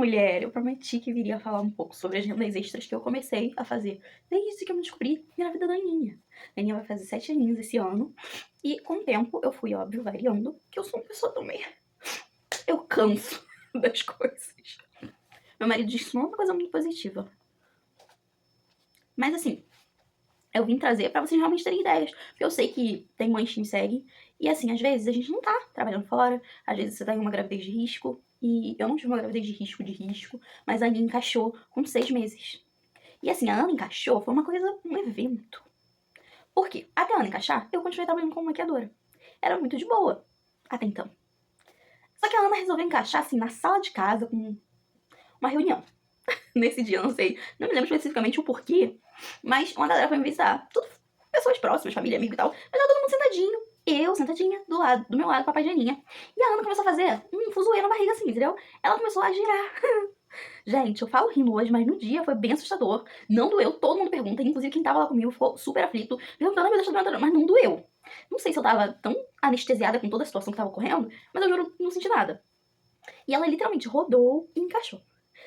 mulher, eu prometi que viria falar um pouco sobre as rendas extras que eu comecei a fazer desde que eu me descobri grávida da Aninha. A Aninha vai fazer 7 aninhos esse ano. E com o tempo eu fui, óbvio, variando, que eu sou uma pessoa também. Eu canso das coisas. Meu marido disse que isso não é uma coisa muito positiva. Mas assim, eu vim trazer pra vocês realmente terem ideias. Porque eu sei que tem mães que me seguem. E assim, às vezes a gente não tá trabalhando fora. Às vezes você tá em uma gravidez de risco. E eu não tive uma gravidez de risco. Mas a Aninha encaixou com 6 meses. E assim, a Ana encaixou foi uma coisa, um evento. Por quê? Até a Ana encaixar, eu continuei trabalhando como maquiadora. Era muito de boa. Até então. Só que a Ana resolveu encaixar, assim, na sala de casa, com uma reunião. Nesse dia, eu não sei, não me lembro especificamente o porquê, mas uma galera foi me visitar. Tudo pessoas próximas, família, amigo e tal. Mas tava todo mundo sentadinho. Eu sentadinha do meu lado, papai de Aninha. E a Ana começou a fazer um fuzuê na barriga, assim, entendeu? Ela começou a girar. Gente, eu falo rindo hoje, mas no dia foi bem assustador. Não doeu, todo mundo pergunta. Inclusive, quem tava lá comigo ficou super aflito, perguntando, meu Deus, tá doendo, mas não doeu. Não sei se eu tava tão anestesiada com toda a situação que tava ocorrendo, mas eu juro, não senti nada. E ela literalmente rodou e encaixou.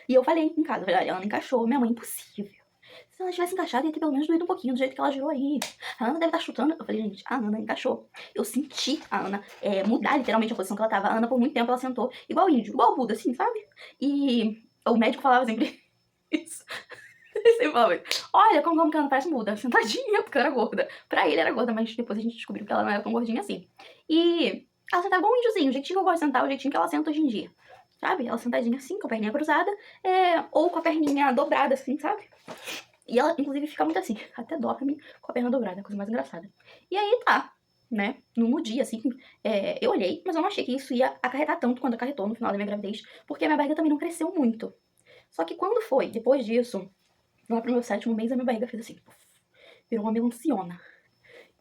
E eu falei em casa, olha, ela não encaixou, minha mãe, impossível. Se ela tivesse encaixado, ia ter pelo menos doído um pouquinho, do jeito que ela girou aí. A Ana deve estar chutando. Eu falei, gente, a Ana encaixou. Eu senti a Ana mudar literalmente a posição que ela tava. A Ana, por muito tempo, ela sentou igual índio, igual o Buda, assim, sabe? E o médico falava sempre isso. Ele sempre falava, olha como que a Ana parece muda, sentadinha, porque eu era gorda. Pra ele era gorda, mas depois a gente descobriu que ela não era tão gordinha assim. E ela sentava igual um índiozinho, o jeitinho que eu gosto de sentar, o jeitinho que ela senta hoje em dia. Sabe? Ela sentadinha assim, com a perninha cruzada, ou com a perninha dobrada, assim, sabe? E ela, inclusive, fica muito assim, até dorme com a perna dobrada, coisa mais engraçada. E aí tá, né? No dia, assim, eu olhei, mas eu não achei que isso ia acarretar tanto quanto acarretou no final da minha gravidez, porque a minha barriga também não cresceu muito. Só que quando foi, depois disso, lá pro meu 7º mês, a minha barriga fez assim, virou uma melanciona.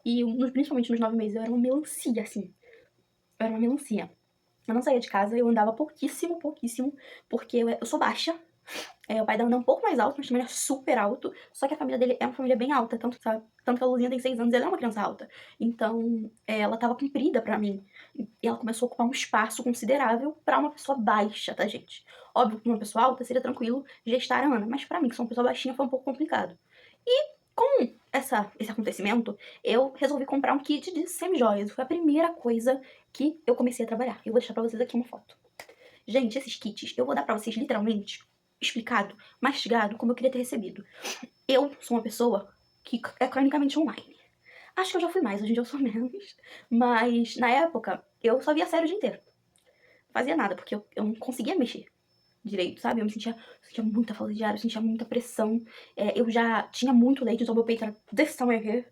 E principalmente nos 9 meses, eu era uma melancia, assim. Eu era uma melancia. Eu não saía de casa, eu andava pouquíssimo, porque eu sou baixa. O pai da Ana é um pouco mais alto, mas também é super alto. Só que a família dele é uma família bem alta, tanto que a Luzinha tem 6 anos e ela é uma criança alta. Então, ela tava comprida pra mim. E ela começou a ocupar um espaço considerável pra uma pessoa baixa, tá, gente? Óbvio que uma pessoa alta seria tranquilo gestar a Ana, mas pra mim, que sou uma pessoa baixinha, foi um pouco complicado. E com esse acontecimento, eu resolvi comprar um kit de semi-joias. Foi a primeira coisa que eu comecei a trabalhar. Eu vou deixar pra vocês aqui uma foto. Gente, esses kits, eu vou dar pra vocês literalmente explicado, mastigado, como eu queria ter recebido. Eu sou uma pessoa que é cronicamente online. Acho que eu já fui mais, hoje em dia eu sou menos. Mas, na época, eu só via série o dia inteiro. Não fazia nada, porque eu não conseguia mexer direito, sabe? Eu me sentia muita falta de ar, eu sentia muita pressão. Eu já tinha muito leite, então meu peito era desse tamanho aqui.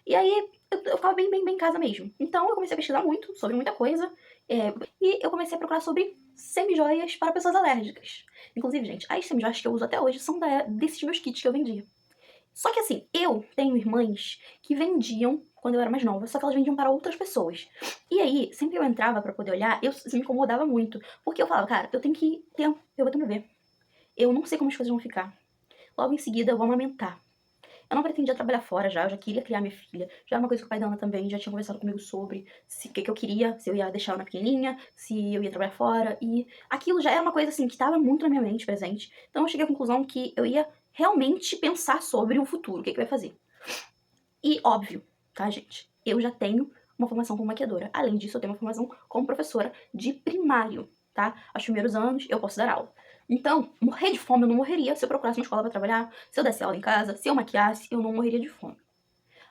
E aí, eu ficava bem em casa mesmo. Então, eu comecei a pesquisar muito sobre muita coisa. E eu comecei a procurar sobre semi-joias para pessoas alérgicas. Inclusive, gente, as semi-joias que eu uso até hoje são desses meus kits que eu vendia. Só que assim, eu tenho irmãs que vendiam quando eu era mais nova, só que elas vendiam para outras pessoas. E aí, sempre eu entrava pra poder olhar, isso me incomodava muito. Porque eu falava, cara, eu vou ter um bebê. Eu não sei como as coisas vão ficar. Logo em seguida, eu vou amamentar. Eu não pretendia trabalhar fora já, eu já queria criar minha filha. Já era uma coisa que o pai da Ana também já tinha conversado comigo sobre o que eu queria, se eu ia deixar ela pequenininha, se eu ia trabalhar fora. E aquilo já era uma coisa assim que estava muito na minha mente presente. Então eu cheguei à conclusão que eu ia realmente pensar sobre o futuro, o que eu ia fazer. E óbvio, tá, gente? Eu já tenho uma formação como maquiadora. Além disso, eu tenho uma formação como professora de primário, tá? Aos primeiros anos eu posso dar aula. Então, morrer de fome eu não morreria se eu procurasse uma escola pra trabalhar, se eu desse aula em casa, se eu maquiasse, eu não morreria de fome.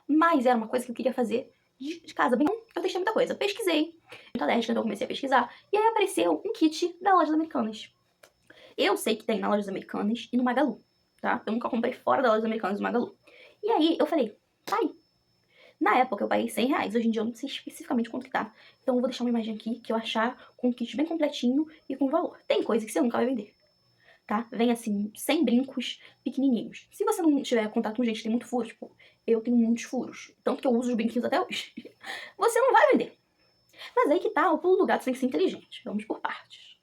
Mas era uma coisa que eu queria fazer de casa. Bem, eu testei muita coisa. Pesquisei, muito alérgica, então eu comecei a pesquisar. E aí apareceu um kit da Lojas Americanas. Eu sei que tem na Lojas Americanas e no Magalu, tá? Eu nunca comprei fora da Lojas Americanas e no Magalu. E aí eu falei, tá aí. Na época eu paguei R$100, hoje em dia eu não sei especificamente quanto que tá. Então eu vou deixar uma imagem aqui que eu achar com um kit bem completinho e com valor. Tem coisa que você nunca vai vender, tá? Vem assim, sem brincos, pequenininhos. Se você não tiver contato com gente que tem muito furo, tipo, eu tenho muitos furos, tanto que eu uso os brinquinhos até hoje, você não vai vender. Mas aí que tá, o pulo do gato tem que ser inteligente. Vamos por partes.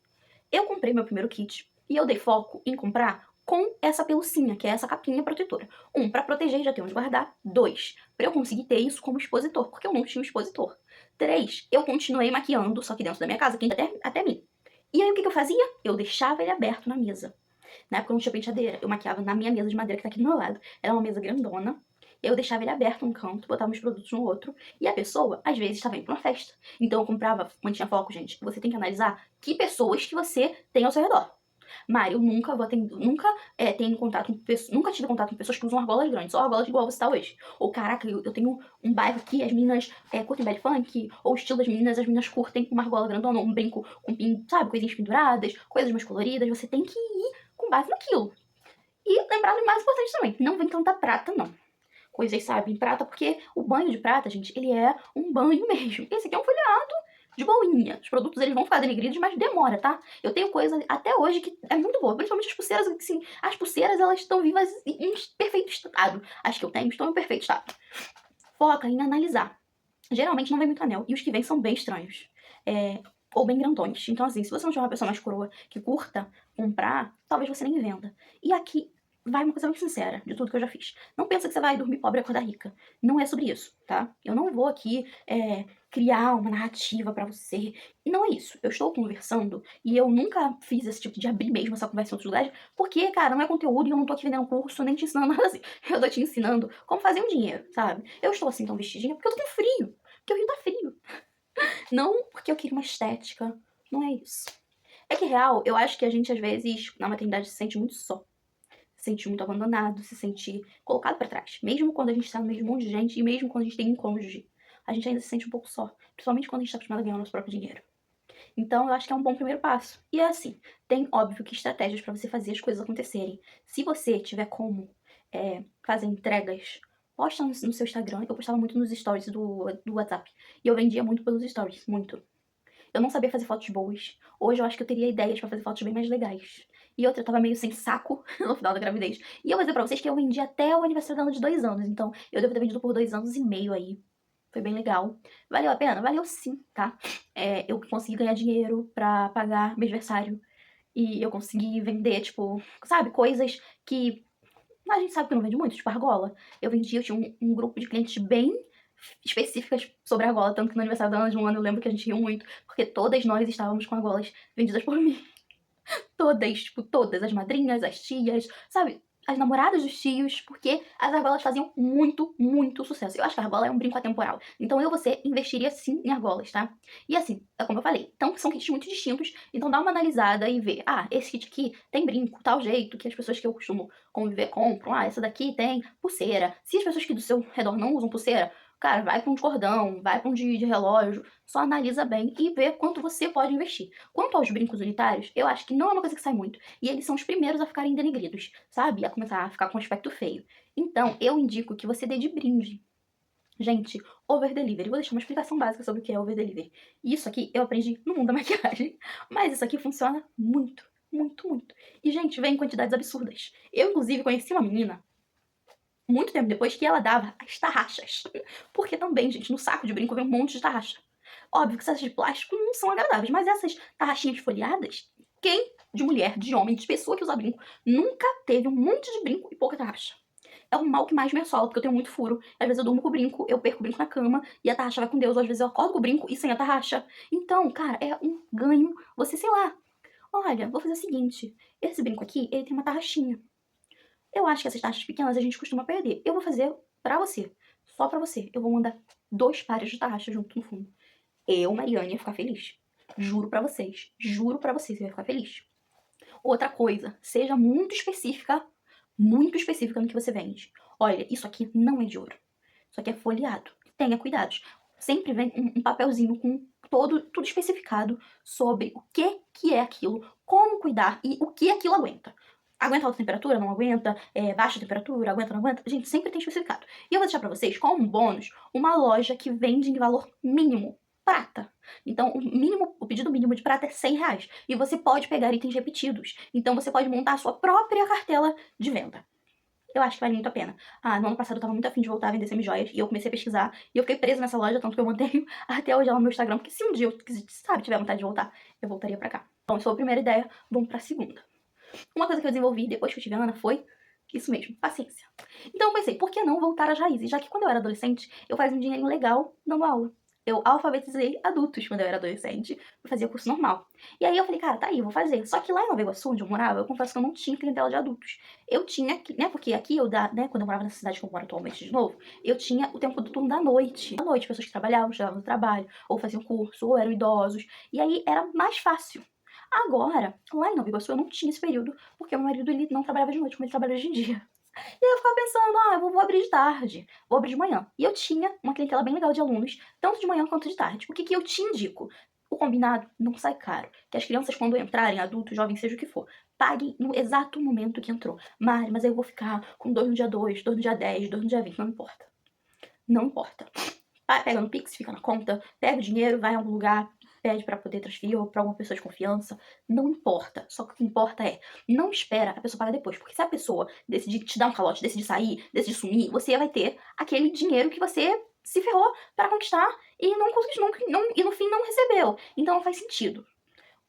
Eu comprei meu primeiro kit e eu dei foco em comprar com essa pelucinha, que é essa capinha protetora. 1, pra proteger e já ter onde guardar. 2, pra eu conseguir ter isso como expositor, porque eu não tinha um expositor. 3, eu continuei maquiando, só que dentro da minha casa, quem até mim. E aí o que que eu fazia? Eu deixava ele aberto na mesa. Na época eu não tinha penteadeira, eu maquiava na minha mesa de madeira que tá aqui do meu lado. Era uma mesa grandona. Eu deixava ele aberto num canto, botava meus produtos no outro. E a pessoa, às vezes, estava indo pra uma festa. Então eu comprava, mantinha foco, gente. Você tem que analisar que pessoas que você tem ao seu redor. Mari, eu nunca vou atender, nunca tenho contato com pessoas, nunca tive contato com pessoas que usam argolas grandes, só argolas igual você tá hoje. Ou caraca, eu tenho um bairro aqui, as meninas curtem belly funk, ou o estilo das meninas, as meninas curtem uma argola grandona, um brinco com, sabe, coisinhas penduradas, coisas mais coloridas, você tem que ir com base naquilo. E lembrar do mais importante também, não vem tanta prata, não. Coisas, sabe, em prata, porque o banho de prata, gente, ele é um banho mesmo. Esse aqui é um folheado de boinha. Os produtos, eles vão ficar denegridos, mas demora, tá? Eu tenho coisa até hoje que é muito boa, principalmente as pulseiras, assim, as pulseiras, elas estão vivas em perfeito estado. As que eu tenho estão em perfeito estado. Foca em analisar. Geralmente não vem muito anel, e os que vêm são bem estranhos. Ou bem grandões. Então, assim, se você não tiver uma pessoa mais coroa que curta comprar, talvez você nem venda. E aqui vai uma coisa bem sincera de tudo que eu já fiz. Não pensa que você vai dormir pobre e acordar rica. Não é sobre isso, tá? Eu não vou aqui criar uma narrativa pra você. E não é isso. Eu estou conversando e eu nunca fiz esse tipo de abrir mesmo essa conversa em outros lugares, porque, cara, não é conteúdo e eu não tô aqui vendendo curso, nem te ensinando nada assim. Eu tô te ensinando como fazer um dinheiro, sabe? Eu estou assim tão vestidinha porque eu tô com frio. Porque o Rio tá frio. Não porque eu queria uma estética. Não é isso. É que, real, eu acho que a gente, às vezes, na maternidade se sente muito só. Se sente muito abandonado, se sente colocado pra trás. Mesmo quando a gente tá no meio de um monte de gente e mesmo quando a gente tem um cônjuge, a gente ainda se sente um pouco só. Principalmente quando a gente tá acostumado a ganhar o nosso próprio dinheiro. Então, eu acho que é um bom primeiro passo. E é assim, tem, óbvio, que estratégias pra você fazer as coisas acontecerem. Se você tiver como fazer entregas, posta no seu Instagram. Eu postava muito nos stories do WhatsApp. E eu vendia muito pelos stories, muito. Eu não sabia fazer fotos boas. Hoje eu acho que eu teria ideias pra fazer fotos bem mais legais. E outra, eu tava meio sem saco no final da gravidez. E eu vou dizer pra vocês que eu vendi até o aniversário dela de 2 anos. Então, eu devo ter vendido por 2 anos e meio aí. Foi bem legal. Valeu a pena? Valeu sim, tá? Eu consegui ganhar dinheiro pra pagar meu aniversário. E eu consegui vender, tipo, sabe, coisas que a gente sabe que não vende muito, tipo argola. Eu tinha um grupo de clientes bem específicas sobre argola, tanto que no aniversário da Ana de um ano eu lembro que a gente riu muito, porque todas nós estávamos com argolas vendidas por mim. Todas, tipo, todas, as madrinhas, as tias, sabe? As namoradas dos tios, porque as argolas faziam muito, muito sucesso. Eu acho que a argola é um brinco atemporal. Então você investiria sim em argolas, tá? E assim, é como eu falei, então são kits muito distintos, então dá uma analisada e vê, esse kit aqui tem brinco, tal jeito, que as pessoas que eu costumo conviver compram, essa daqui tem pulseira. Se as pessoas que do seu redor não usam pulseira, cara, vai pra um de cordão, vai pra um de relógio, só analisa bem e vê quanto você pode investir. Quanto aos brincos unitários, eu acho que não é uma coisa que sai muito. E eles são os primeiros a ficarem denegridos, sabe? A começar a ficar com um aspecto feio. Então, eu indico que você dê de brinde. Gente, over delivery. Vou deixar uma explicação básica sobre o que é over delivery. Isso aqui eu aprendi no mundo da maquiagem. Mas isso aqui funciona muito, muito, muito. E, gente, vem em quantidades absurdas. Eu, inclusive, conheci uma menina muito tempo depois que ela dava as tarraxas. Porque também, gente, no saco de brinco vem um monte de tarraxa. Óbvio que essas de plástico não são agradáveis, mas essas tarraxinhas folheadas, quem de mulher, de homem, de pessoa que usa brinco, nunca teve um monte de brinco e pouca tarraxa? É o mal que mais me assola, porque eu tenho muito furo. Às vezes eu durmo com o brinco, eu perco o brinco na cama e a tarraxa vai com Deus. Ou às vezes eu acordo com o brinco e sem a tarraxa. Então, cara, é um ganho. Você, sei lá, olha, vou fazer o seguinte. Esse brinco aqui, ele tem uma tarraxinha. Eu acho que essas tarraxas pequenas a gente costuma perder. Eu vou fazer pra você. Só pra você. Eu vou mandar 2 pares de tarraxa junto no fundo. Eu, Mariane, ia ficar feliz. Juro pra vocês. Juro pra vocês, eu ia ficar feliz. Outra coisa, seja muito específica no que você vende. Olha, isso aqui não é de ouro. Isso aqui é folheado. Tenha cuidados. Sempre vem um papelzinho com tudo especificado sobre o que é aquilo, como cuidar e o que aquilo aguenta. Aguenta alta temperatura? Não aguenta? Baixa temperatura? Aguenta? Não aguenta? Gente, sempre tem especificado. E eu vou deixar pra vocês, como um bônus, uma loja que vende em valor mínimo prata. Então, o pedido mínimo de prata é R$ 100. E você pode pegar itens repetidos. Então, você pode montar a sua própria cartela de venda. Eu acho que vale muito a pena. No ano passado eu tava muito afim de voltar a vender semijoias. E eu comecei a pesquisar. E eu fiquei presa nessa loja, tanto que eu mantenho até hoje ela no meu Instagram. Porque se um dia eu, tiver vontade de voltar, eu voltaria pra cá. Então, essa foi a primeira ideia. Vamos pra segunda. Uma coisa que eu desenvolvi depois que eu tive a Ana foi isso mesmo, paciência. Então eu pensei, por que não voltar às raízes? Já que quando eu era adolescente, eu fazia um dinheirinho legal dando aula. Eu alfabetizei adultos quando eu era adolescente. Eu fazia curso normal. E aí eu falei, cara, tá aí, eu vou fazer. Só que lá em Nova Iguaçu, onde eu morava, eu confesso que eu não tinha clientela de adultos. Eu tinha, né, porque aqui né, quando eu morava na cidade que eu moro atualmente de novo, eu tinha o tempo do turno da noite. À noite, pessoas que trabalhavam, chegavam do trabalho, ou faziam curso, ou eram idosos. E aí era mais fácil. Agora, lá em Nova Iguaçu, eu não tinha esse período, porque meu marido, ele não trabalhava de noite, como ele trabalha hoje em dia. E aí eu ficava pensando, eu vou abrir de tarde, vou abrir de manhã. E eu tinha uma clientela bem legal de alunos, tanto de manhã quanto de tarde. O que que eu te indico? O combinado não sai caro. Que as crianças, quando entrarem, adultos, jovens, seja o que for, paguem no exato momento que entrou. Mari, mas aí eu vou ficar com 2 no dia 2, 2 no dia 10, 2 no dia 20. Não importa. Não importa. Pega no Pix, fica na conta, pega o dinheiro, vai em algum lugar, pede pra poder transferir ou pra alguma pessoa de confiança. Não importa. Só que o que importa é, não espera a pessoa pagar depois. Porque se a pessoa decidir te dar um calote, decidir sair, decidir sumir, você vai ter aquele dinheiro que você se ferrou pra conquistar e não conseguiu, e no fim não recebeu. Então não faz sentido.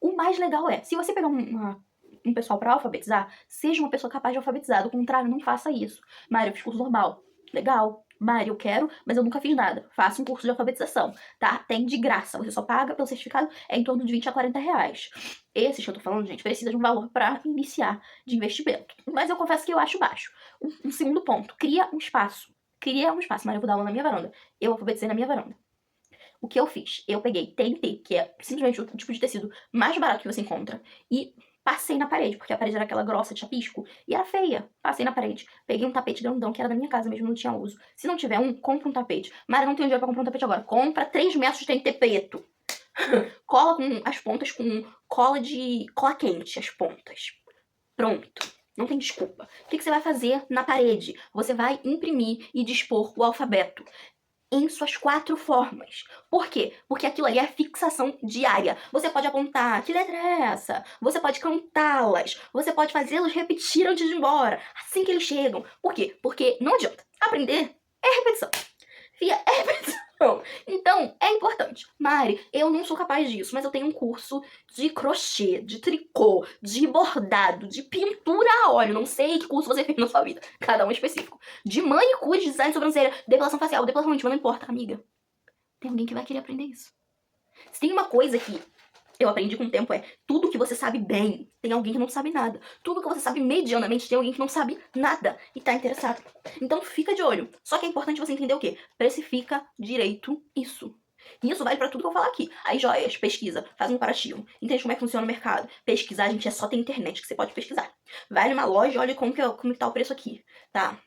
O mais legal é, se você pegar um pessoal pra alfabetizar, seja uma pessoa capaz de alfabetizar. Do contrário, não faça isso. Mário, eu fiz curso normal. Legal. Mário, eu quero, mas eu nunca fiz nada. Faça um curso de alfabetização, tá? Tem de graça. Você só paga pelo certificado, é em torno de 20 a 40 reais. Esses que eu tô falando, gente, precisa de um valor pra iniciar de investimento. Mas eu confesso que eu acho baixo. Um segundo ponto, cria um espaço. Cria um espaço. Mário, eu vou dar aula na minha varanda. Eu alfabetizei na minha varanda. O que eu fiz? Eu peguei TNT, que é simplesmente o tipo de tecido mais barato que você encontra, e passei na parede, porque a parede era aquela grossa de chapisco, e era feia. Passei na parede. Peguei um tapete grandão, que era da minha casa mesmo, não tinha uso. Se não tiver um, compra um tapete. Mas eu não tenho dinheiro pra comprar um tapete agora. Compra 3 metros de TNT preto. Cola com as pontas com cola quente, as pontas. Pronto. Não tem desculpa. O que você vai fazer na parede? Você vai imprimir e dispor o alfabeto em suas 4 formas. Por quê? Porque aquilo ali é fixação diária. Você pode apontar, que letra é essa? Você pode cantá-las. Você pode fazê-los repetir antes de ir embora, assim que eles chegam. Por quê? Porque não adianta. Aprender é repetição. Fia, é repetição. Então, é importante. Mari, eu não sou capaz disso, mas eu tenho um curso de crochê, de tricô, de bordado, de pintura a óleo. Não sei que curso você fez na sua vida. Cada um específico. De manicure, de design de sobrancelha, depilação facial, depilação íntima, não importa, amiga. Tem alguém que vai querer aprender isso. Se tem uma coisa que eu aprendi com o tempo é, tudo que você sabe bem, tem alguém que não sabe nada. Tudo que você sabe medianamente, tem alguém que não sabe nada e tá interessado. Então fica de olho. Só que é importante você entender o quê? Precifica direito isso. E isso vale pra tudo que eu falar aqui. Aí, joias, pesquisa, faz um comparativo, entende como é que funciona o mercado. Pesquisar, gente, é só ter internet que você pode pesquisar. Vai numa loja e olha como que tá o preço aqui. Tá,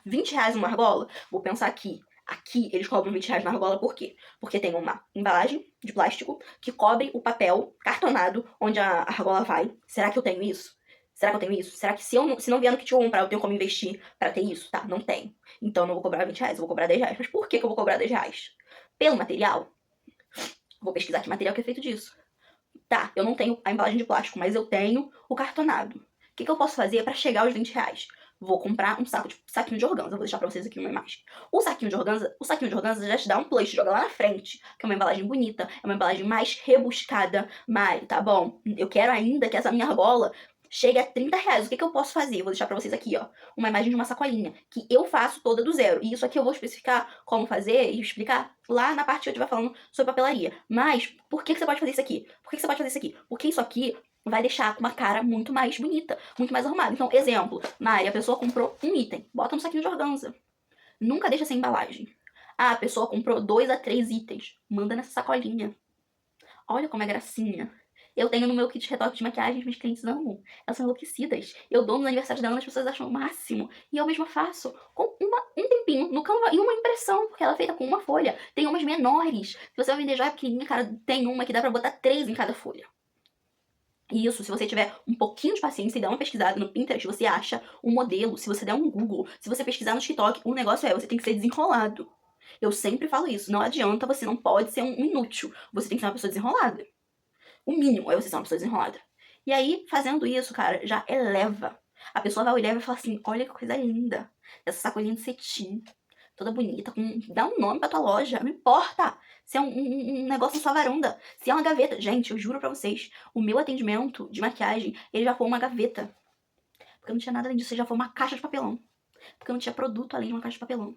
20 reais uma argola? Vou pensar aqui. Aqui eles cobram 20 reais na argola por quê? Porque tem uma embalagem de plástico que cobre o papel cartonado onde a argola vai. Será que eu tenho isso? Será que eu tenho isso? Será que se não vier no kit eu comprar, eu tenho como investir pra ter isso? Tá, não tenho. Então eu não vou cobrar 20 reais, eu vou cobrar 10 reais. Mas por que eu vou cobrar 10 reais? Pelo material? Vou pesquisar que material que é feito disso. Tá, eu não tenho a embalagem de plástico, mas eu tenho o cartonado. O que eu posso fazer pra chegar aos 20 reais? Vou comprar um saquinho de organza. Vou deixar pra vocês aqui uma imagem. O saquinho de organza já te dá um plus, joga lá na frente. Que é uma embalagem bonita, é uma embalagem mais rebuscada. Mas, tá bom, eu quero ainda que essa minha argola chegue a 30 reais. O que eu posso fazer? Vou deixar pra vocês aqui, ó. Uma imagem de uma sacolinha, que eu faço toda do zero. E isso aqui eu vou especificar como fazer e explicar lá na parte que eu estiver falando sobre papelaria. Mas, por que você pode fazer isso aqui? Por que você pode fazer isso aqui? Porque isso aqui vai deixar com uma cara muito mais bonita, muito mais arrumada. Então, exemplo, Mari, a pessoa comprou um item, bota no saquinho de organza. Nunca deixa sem embalagem. Ah, a pessoa comprou 2 a 3 itens, manda nessa sacolinha. Olha como é gracinha. Eu tenho no meu kit de retoque de maquiagem, minhas clientes amam. Elas são enlouquecidas. Eu dou nos aniversários dela, as pessoas acham o máximo. E eu mesma faço com um tempinho no Canva e uma impressão, porque ela é feita com uma folha. Tem umas menores. Se você vai vender joia pequenininha, cara, tem uma que dá pra botar 3 em cada folha. E isso, se você tiver um pouquinho de paciência e der uma pesquisada no Pinterest, você acha o modelo. Se você der um Google, se você pesquisar no TikTok, o negócio você tem que ser desenrolado. Eu sempre falo isso, não adianta, você não pode ser um inútil. Você tem que ser uma pessoa desenrolada. O mínimo é você ser uma pessoa desenrolada. E aí, fazendo isso, cara, já eleva. A pessoa vai olhar e vai falar assim, olha que coisa linda. Essa sacolinha de cetim, toda bonita, dá um nome pra tua loja, não importa. Se é um negócio na sua varanda, se é uma gaveta. Gente, eu juro pra vocês, o meu atendimento de maquiagem, ele já foi uma gaveta. Porque não tinha nada além disso, já foi uma caixa de papelão. Porque não tinha produto além de uma caixa de papelão.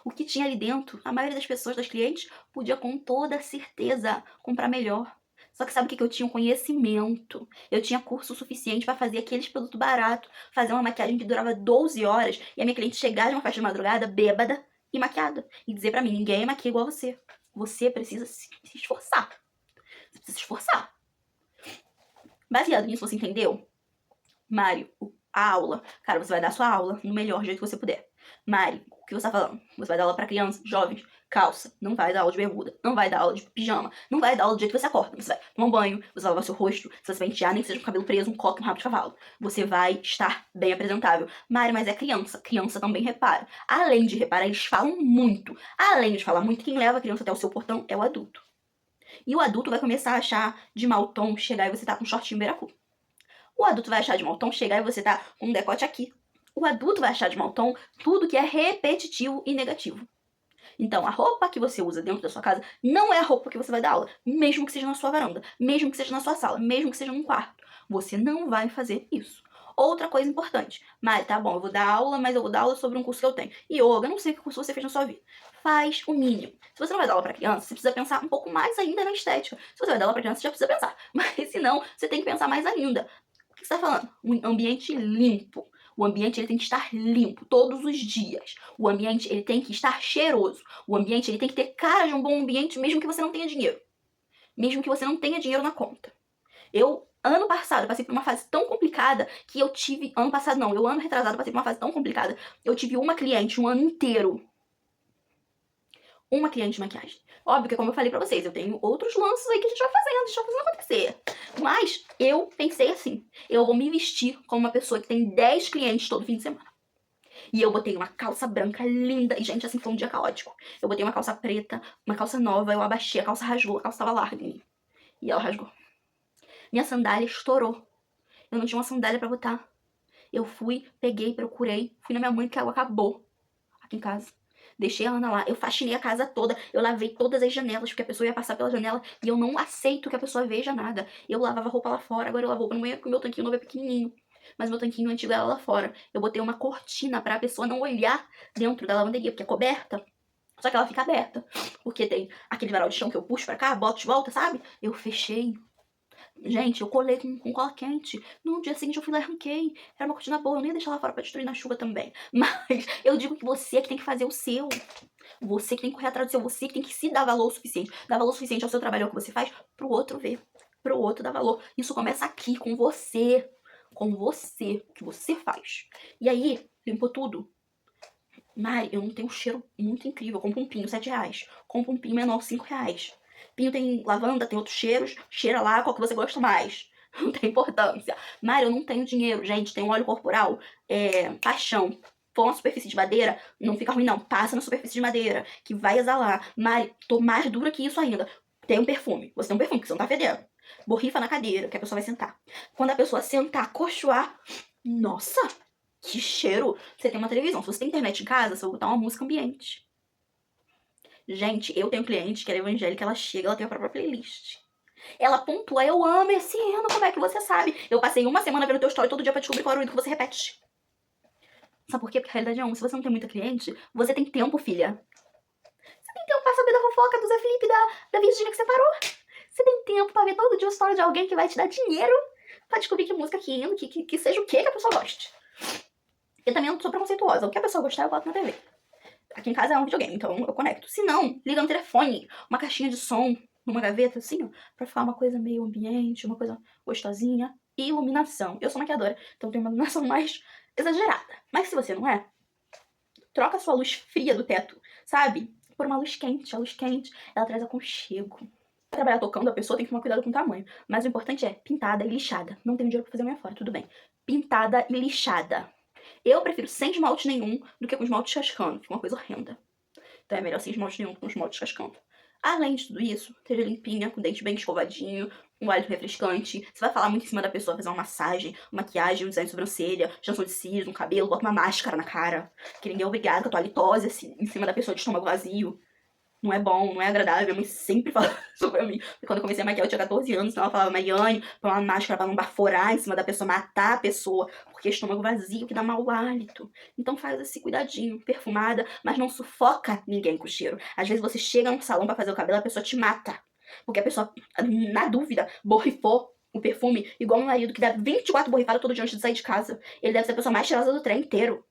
O que tinha ali dentro, a maioria das pessoas, das clientes, podia com toda certeza comprar melhor. Só que sabe o que eu tinha? Um conhecimento. Eu tinha curso suficiente para fazer aqueles produtos baratos, fazer uma maquiagem que durava 12 horas e a minha cliente chegar de uma festa de madrugada, bêbada e maquiada. E dizer pra mim, ninguém maquia igual você. Você precisa se esforçar. Você precisa se esforçar. Baseado nisso, você entendeu? Mário, a aula. Cara, você vai dar a sua aula no melhor jeito que você puder. Mário, o que você tá falando? Você vai dar aula pra crianças, jovens, calça. Não vai dar aula de bermuda. Não vai dar aula de pijama. Não vai dar aula do jeito que você acorda. Você vai tomar um banho, você vai lavar seu rosto, você vai pentear, nem que seja com o cabelo preso, um coque, um rabo de cavalo. Você vai estar bem apresentável. Mário, mas é criança. Criança também repara. Além de reparar, eles falam muito. Além de falar muito, quem leva a criança até o seu portão é o adulto. E o adulto vai começar a achar de mau tom chegar e você tá com um shortinho beiracu. O adulto vai achar de mau tom chegar e você tá com um decote aqui. O adulto vai achar de mau tom tudo que é repetitivo e negativo. Então, a roupa que você usa dentro da sua casa não é a roupa que você vai dar aula, mesmo que seja na sua varanda, mesmo que seja na sua sala, mesmo que seja num quarto. Você não vai fazer isso. Outra coisa importante. Mari, tá bom, eu vou dar aula, mas eu vou dar aula sobre um curso que eu tenho. Yoga, eu não sei que curso você fez na sua vida. Faz o mínimo. Se você não vai dar aula pra criança, você precisa pensar um pouco mais ainda na estética. Se você vai dar aula pra criança, você já precisa pensar. Mas se não, você tem que pensar mais ainda. O que você tá falando? Um ambiente limpo. O ambiente ele tem que estar limpo todos os dias. O ambiente ele tem que estar cheiroso. O ambiente ele tem que ter cara de um bom ambiente, mesmo que você não tenha dinheiro. Mesmo que você não tenha dinheiro na conta. Eu, ano passado, passei por uma fase tão complicada que eu tive... Ano passado não, eu ano retrasado passei por uma fase tão complicada. Eu tive uma cliente um ano inteiro. Uma cliente de maquiagem. Óbvio que, como eu falei pra vocês, eu tenho outros lances aí que a gente vai fazendo acontecer. Mas eu pensei assim, eu vou me vestir como uma pessoa que tem 10 clientes todo fim de semana. E eu botei uma calça branca linda. E, gente, assim, foi um dia caótico. Eu botei uma calça preta, uma calça nova, eu abaixei, a calça rasgou, a calça tava larga em mim. E ela rasgou. Minha sandália estourou. Eu não tinha uma sandália pra botar. Eu fui, peguei, procurei, fui na minha mãe que ela acabou aqui em casa. Deixei a Ana lá, eu faxinei a casa toda, eu lavei todas as janelas, porque a pessoa ia passar pela janela e eu não aceito que a pessoa veja nada. Eu lavava roupa lá fora, agora eu lavo roupa no banheiro porque o meu tanquinho novo é pequenininho. Mas meu tanquinho antigo era lá fora. Eu botei uma cortina pra pessoa não olhar dentro da lavanderia, porque é coberta. Só que ela fica aberta, porque tem aquele varal de chão que eu puxo pra cá, boto de volta, sabe? Eu fechei. Gente, eu colei com cola quente. No dia seguinte eu fui lá e arranquei. Era uma cortina boa, eu nem ia deixar lá fora pra destruir na chuva também. Mas eu digo que você é que tem que fazer o seu. Você que tem que correr atrás do seu. Você que tem que se dar valor o suficiente. Dar valor suficiente ao seu trabalho, ao que você faz, pro outro ver. Pro outro dar valor. Isso começa aqui, com você. Com você, o que você faz. E aí, limpou tudo. Mari, eu não tenho um cheiro muito incrível. Eu compro um pinho, R$7. Compro um pinho menor, R$5. Pinho tem lavanda, tem outros cheiros. Cheira lá qual que você gosta mais. Não tem importância. Mari, eu não tenho dinheiro. Gente, tem um óleo corporal, paixão. For uma superfície de madeira, não fica ruim não. Passa na superfície de madeira, que vai exalar. Mari, tô mais dura que isso ainda. Tem um perfume. Você tem um perfume, que você não tá fedendo. Borrifa na cadeira, que a pessoa vai sentar. Quando a pessoa sentar, cochoar, nossa, que cheiro. Você tem uma televisão. Se você tem internet em casa, você vai botar uma música ambiente. Gente, eu tenho cliente que é evangélica, ela chega, ela tem a própria playlist. Ela pontua, eu amo esse hino, como é que você sabe? Eu passei uma semana vendo teu story todo dia pra descobrir qual era o hino que você repete. Sabe por quê? Porque a realidade é uma, se você não tem muita cliente, você tem tempo, filha. Você tem tempo pra saber da fofoca do Zé Felipe, da Virgínia que separou. Você tem tempo pra ver todo dia o story de alguém que vai te dar dinheiro pra descobrir que música, que hino, que seja o que a pessoa goste. Eu também não sou preconceituosa, o que a pessoa gostar eu boto na TV. Aqui em casa é um videogame, então eu conecto. Se não, liga no telefone, uma caixinha de som, numa gaveta, assim, ó, pra ficar uma coisa meio ambiente, uma coisa gostosinha. E iluminação. Eu sou maquiadora, então tenho uma iluminação mais exagerada. Mas se você não é, troca a sua luz fria do teto, sabe? Por uma luz quente. A luz quente, ela traz aconchego. Pra trabalhar tocando, a pessoa tem que tomar cuidado com o tamanho. Mas o importante é pintada e lixada. Não tenho dinheiro pra fazer a minha fora, tudo bem. Pintada e lixada. Eu prefiro sem esmalte nenhum do que com esmalte cascando, que é uma coisa horrenda. Então é melhor sem esmalte nenhum do que com esmalte cascando. Além de tudo isso, esteja limpinha, com o dente bem escovadinho, um hálito refrescante. Você vai falar muito em cima da pessoa, fazer uma massagem, uma maquiagem, um design de sobrancelha, janção de cílios, um cabelo, bota uma máscara na cara. Que ninguém é obrigado com a tua litose assim, em cima da pessoa de estômago vazio. não é bom, não é agradável. Minha mãe sempre fala isso pra mim. Porque quando eu comecei a maquiar, eu tinha 14 anos, então ela falava, Mariane, põe uma máscara pra não baforar em cima da pessoa, matar a pessoa, porque é estômago vazio que dá mau hálito. Então faz esse cuidadinho, perfumada, mas não sufoca ninguém com o cheiro. Às vezes você chega num salão pra fazer o cabelo, a pessoa te mata. Porque a pessoa, na dúvida, borrifou o perfume, igual meu marido, que dá 24 borrifadas todo dia antes de sair de casa. Ele deve ser a pessoa mais cheirosa do trem inteiro.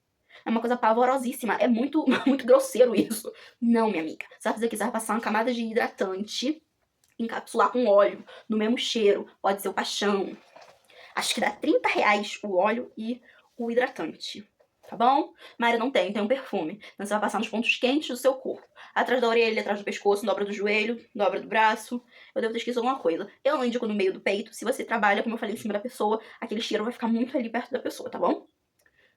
É uma coisa pavorosíssima. É muito, muito grosseiro isso. Não, minha amiga. Você vai fazer aqui, você vai passar uma camada de hidratante, encapsular com óleo, no mesmo cheiro. Pode ser o paixão. Acho que dá R$ 30 o óleo e o hidratante. Tá bom? Mari, não tem um perfume. Então você vai passar nos pontos quentes do seu corpo. Atrás da orelha, atrás do pescoço, dobra do joelho, dobra do braço. Eu devo ter esquecido alguma coisa. Eu não indico no meio do peito. Se você trabalha, como eu falei, em cima da pessoa, aquele cheiro vai ficar muito ali perto da pessoa, tá bom?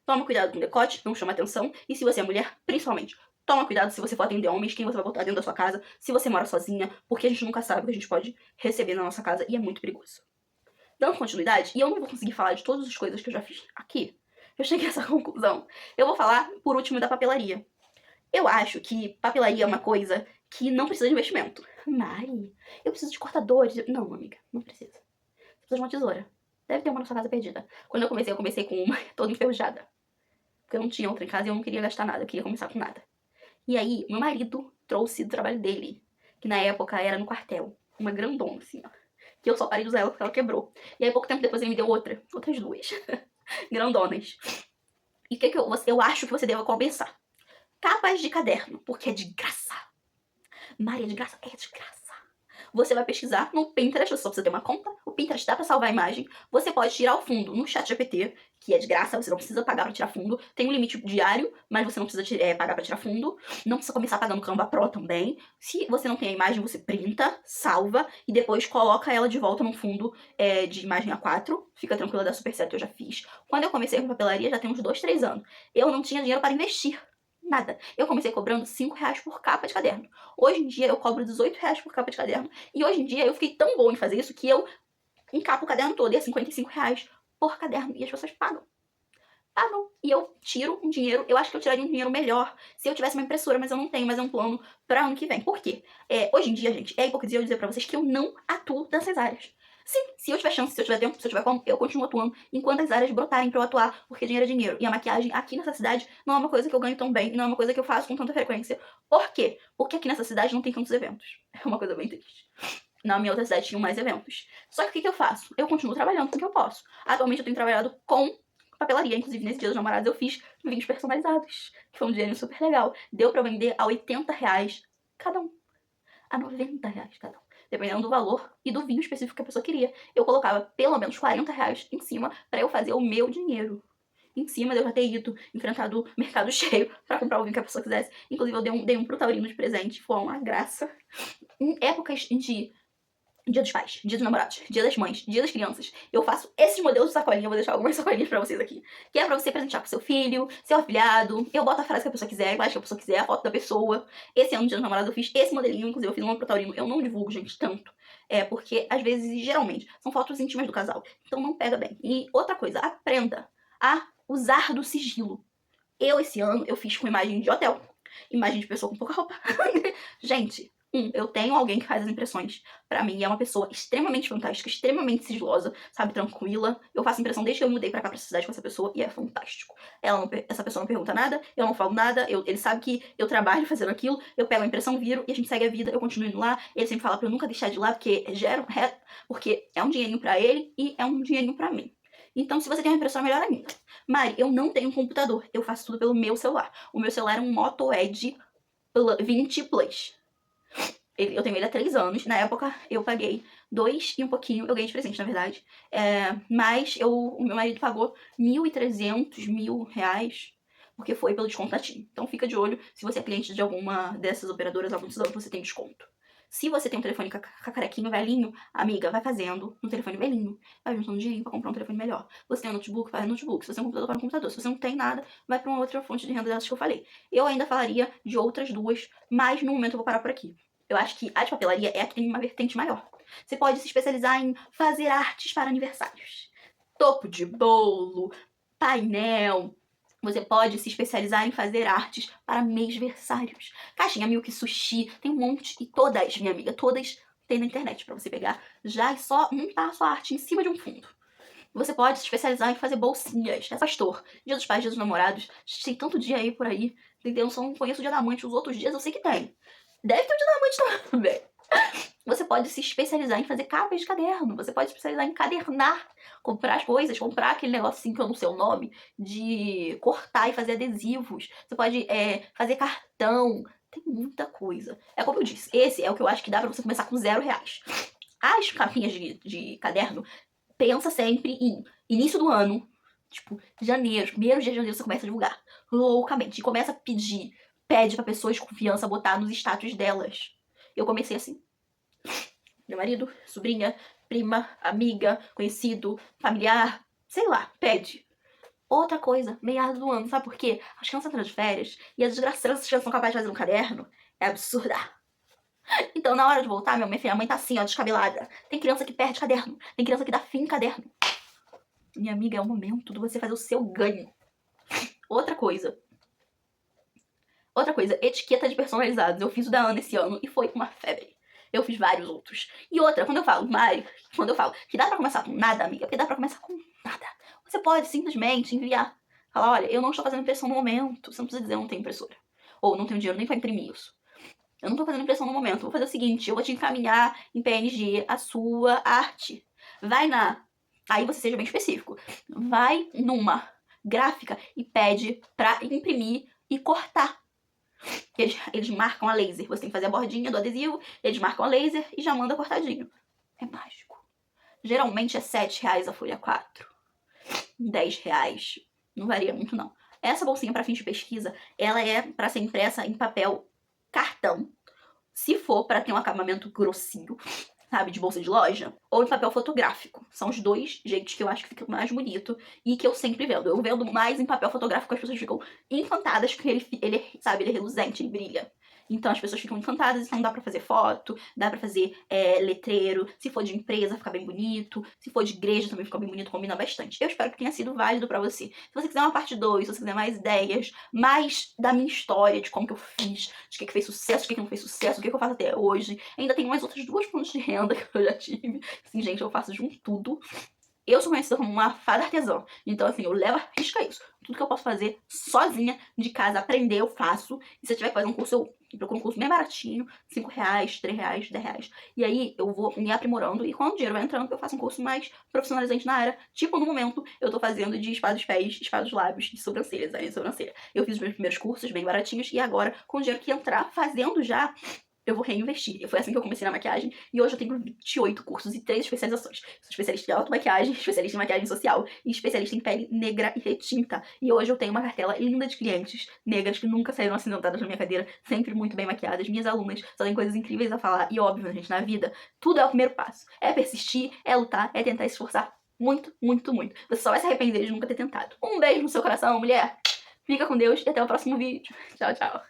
Toma cuidado com o decote, não chama atenção. E se você é mulher, principalmente, toma cuidado se você for atender homens, quem você vai botar dentro da sua casa, se você mora sozinha, porque a gente nunca sabe o que a gente pode receber na nossa casa e é muito perigoso. Dando continuidade, e eu não vou conseguir falar de todas as coisas que eu já fiz aqui, eu cheguei a essa conclusão. Eu vou falar, por último, da papelaria. Eu acho que papelaria é uma coisa que não precisa de investimento. Mari, eu preciso de cortadores. Não, amiga, não precisa. Você precisa de uma tesoura. Deve ter uma na sua casa perdida. Quando eu comecei com uma toda enferrujada. Porque eu não tinha outra em casa e eu não queria gastar nada, eu queria começar com nada. E aí, meu marido trouxe do trabalho dele, que na época era no quartel, uma grandona, assim, ó. Que eu só parei de usar ela porque ela quebrou. E aí, pouco tempo depois, ele me deu outras duas, grandonas. E o que eu acho que você deva começar? Capas de caderno, porque é de graça. Maria, é de graça? É de graça. Você vai pesquisar no Pinterest, você só precisa ter uma conta. O Pinterest dá pra salvar a imagem. Você pode tirar o fundo no ChatGPT, que é de graça, você não precisa pagar pra tirar fundo. Tem um limite diário, mas você não precisa pagar pra tirar fundo. Não precisa começar pagando Canva Pro também. Se você não tem a imagem, você printa, salva e depois coloca ela de volta no fundo de imagem A4. Fica tranquila, dá super certo, eu já fiz. Quando eu comecei com papelaria, já tem uns 2, 3 anos. Eu não tinha dinheiro para investir. Nada. Eu comecei cobrando R$ 5 por capa de caderno. Hoje em dia eu cobro R$ 18 por capa de caderno. E hoje em dia eu fiquei tão boa em fazer isso que eu encapo o caderno todo e é R$ 55 por caderno. E as pessoas pagam. Pagam. E eu tiro um dinheiro. Eu acho que eu tiraria um dinheiro melhor se eu tivesse uma impressora, mas eu não tenho, mas é um plano para ano que vem. Por quê? Hoje em dia, gente, é hipocrisia eu dizer pra vocês que eu não atuo nessas áreas. Sim, se eu tiver chance, se eu tiver tempo, se eu tiver como, eu continuo atuando enquanto as áreas brotarem pra eu atuar, porque dinheiro é dinheiro. E a maquiagem aqui nessa cidade não é uma coisa que eu ganho tão bem, e não é uma coisa que eu faço com tanta frequência. Por quê? Porque aqui nessa cidade não tem tantos eventos. É uma coisa bem triste. Na minha outra cidade tinham mais eventos. Só que o que eu faço? Eu continuo trabalhando com o que eu posso. Atualmente eu tenho trabalhado com papelaria. Inclusive, nesse dia dos namorados eu fiz vinhos personalizados, que foi um dinheiro super legal. Deu pra vender a R$ 80 cada um. A R$ 90 cada um. Dependendo do valor e do vinho específico que a pessoa queria. Eu colocava pelo menos R$ 40 em cima pra eu fazer o meu dinheiro. Em cima de eu já ter ido, enfrentado o mercado cheio pra comprar o vinho que a pessoa quisesse. Inclusive, eu dei um pro Taurino de presente. Foi uma graça. Em épocas de Dia dos Pais, Dia dos Namorados, Dia das Mães, Dia das Crianças, eu faço esses modelos de sacolinha, eu vou deixar algumas sacolinhas pra vocês aqui, que é pra você presentear pro seu filho, seu afilhado, eu boto a frase que a pessoa quiser, a imagem que a pessoa quiser, a foto da pessoa. Esse ano, Dia dos Namorados, eu fiz esse modelinho, inclusive eu fiz uma pro Taurino, eu não divulgo, gente, tanto, porque às vezes, geralmente, são fotos íntimas do casal, então não pega bem. E outra coisa, aprenda a usar do sigilo. Esse ano, eu fiz com imagem de hotel, imagem de pessoa com pouca roupa. Gente, eu tenho alguém que faz as impressões pra mim, e é uma pessoa extremamente fantástica, extremamente sigilosa, sabe, tranquila. Eu faço impressão desde que eu mudei pra cá pra cidade com essa pessoa, e é fantástico. Essa pessoa não pergunta nada, eu não falo nada, ele sabe que eu trabalho fazendo aquilo, eu pego a impressão, viro, e a gente segue a vida, eu continuo indo lá. Ele sempre fala pra eu nunca deixar de ir lá, porque é um dinheirinho pra ele, e é um dinheirinho pra mim. Então, se você tem uma impressora, melhor ainda. Mari, eu não tenho um computador, eu faço tudo pelo meu celular. O meu celular é um Moto Edge 20 Plus. Eu tenho ele há 3 anos. Na época, eu paguei 2 e um pouquinho. Eu ganhei de presente, na verdade. Mas o meu marido pagou R$ 1.300, R$ 1.000, porque foi pelo desconto da TIM. Então fica de olho. Se você é cliente de alguma dessas operadoras, algum desses você tem desconto. Se você tem um telefone cacarequinho, velhinho, amiga, vai fazendo um telefone velhinho. Vai juntando dinheiro pra comprar um telefone melhor. Você tem um notebook, faz um notebook. Se você tem um computador, faz um computador. Se você não tem nada, vai pra uma outra fonte de renda dessas que eu falei. Eu ainda falaria de outras duas, mas no momento eu vou parar por aqui. Eu acho que a de papelaria é a que tem uma vertente maior. Você pode se especializar em fazer artes para aniversários. Topo de bolo, painel. Você pode se especializar em fazer artes para mêsversários. Caixinha Milk, sushi, tem um monte. E todas, minha amiga, todas tem na internet pra você pegar já e só montar a sua arte em cima de um fundo. Você pode se especializar em fazer bolsinhas. É pastor. Dia dos Pais, Dia dos Namorados. Tem tanto dia aí por aí. Entendeu? Eu só não conheço o Dia da Mãe. Os outros dias eu sei que tem. Deve ter o Dia da Mãe também. Você pode se especializar em fazer capas de caderno. Você pode se especializar em encadernar. Comprar as coisas. Comprar aquele negocinho que eu não sei o nome. De cortar e fazer adesivos. Você pode fazer cartão. Tem muita coisa. É como eu disse. Esse é o que eu acho que dá pra você começar com R$0. As capinhas de caderno, pensa sempre em início do ano, tipo, janeiro, primeiro dia de janeiro você começa a divulgar loucamente. E começa a pede pra pessoas de confiança botar nos status delas. Eu comecei assim. Meu marido, sobrinha, prima, amiga, conhecido, familiar, sei lá, pede. Outra coisa, meados do ano, sabe por quê? As crianças entram de férias e as desgraçadas que são capazes de fazer um caderno é absurda. Então, na hora de voltar, minha filha, a mãe tá assim, ó, descabelada. Tem criança que perde caderno. Tem criança que dá fim em caderno. Minha amiga, é o momento de você fazer o seu ganho. Outra coisa, etiqueta de personalizados. Eu fiz o da Ana esse ano e foi uma febre. Eu fiz vários outros. E outra, quando eu falo que dá pra começar com nada, amiga, porque dá pra começar com nada. Você pode simplesmente enviar. Falar, olha, eu não estou fazendo impressão no momento. Você não precisa dizer eu não tenho impressora. Ou não tenho dinheiro nem pra imprimir isso. Eu não tô fazendo impressão no momento. Vou fazer o seguinte, eu vou te encaminhar em PNG a sua arte. Aí você seja bem específico. Vai numa gráfica e pede pra imprimir e cortar. Eles marcam a laser. Você tem que fazer a bordinha do adesivo, eles marcam a laser e já manda cortadinho. É mágico. Geralmente é R$7 a folha 4. R$10. Não varia muito, não. Essa bolsinha para fins de pesquisa, ela é para ser impressa em papel cartão, se for para ter um acabamento grossinho, sabe, de bolsa de loja, ou em papel fotográfico. São os dois jeitos que eu acho que fica mais bonito e que eu sempre vendo. Eu vendo mais em papel fotográfico, as pessoas ficam encantadas porque ele é reluzente, ele brilha. Então as pessoas ficam encantadas, então dá pra fazer foto, dá pra fazer letreiro, se for de empresa fica bem bonito, se for de igreja também fica bem bonito, combina bastante. Eu espero que tenha sido válido pra você. Se você quiser uma parte 2, se você quiser mais ideias, mais da minha história, de como que eu fiz, de que fez sucesso, de que não fez sucesso, o que eu faço até hoje, ainda tem mais outras 2 fontes de renda que eu já tive. Assim, gente, eu faço de um tudo. Eu sou conhecida como uma fada artesã. Então, assim, eu levo a risca isso. Tudo que eu posso fazer sozinha, de casa, aprender, eu faço. E se eu tiver que fazer um curso, eu procuro um curso bem baratinho. R$5, R$3, R$10. E aí, eu vou me aprimorando. E quando o dinheiro vai entrando, eu faço um curso mais profissionalizante na área. Tipo, no momento, eu tô fazendo de espada dos pés, espada dos lábios e sobrancelhas, aí de sobrancelha. Eu fiz os meus primeiros cursos, bem baratinhos. E agora, com o dinheiro que entrar, fazendo já, eu vou reinvestir. E foi assim que eu comecei na maquiagem. E hoje eu tenho 28 cursos e 3 especializações. Sou especialista em automaquiagem, especialista em maquiagem social e especialista em pele negra e retinta. E hoje eu tenho uma cartela linda de clientes negras que nunca saíram acidentadas na minha cadeira, sempre muito bem maquiadas. Minhas alunas só têm coisas incríveis a falar. E óbvio, gente, na vida, tudo é o primeiro passo. É persistir, é lutar, é tentar se esforçar muito, muito, muito. Você só vai se arrepender de nunca ter tentado. Um beijo no seu coração, mulher. Fica com Deus e até o próximo vídeo. Tchau, tchau.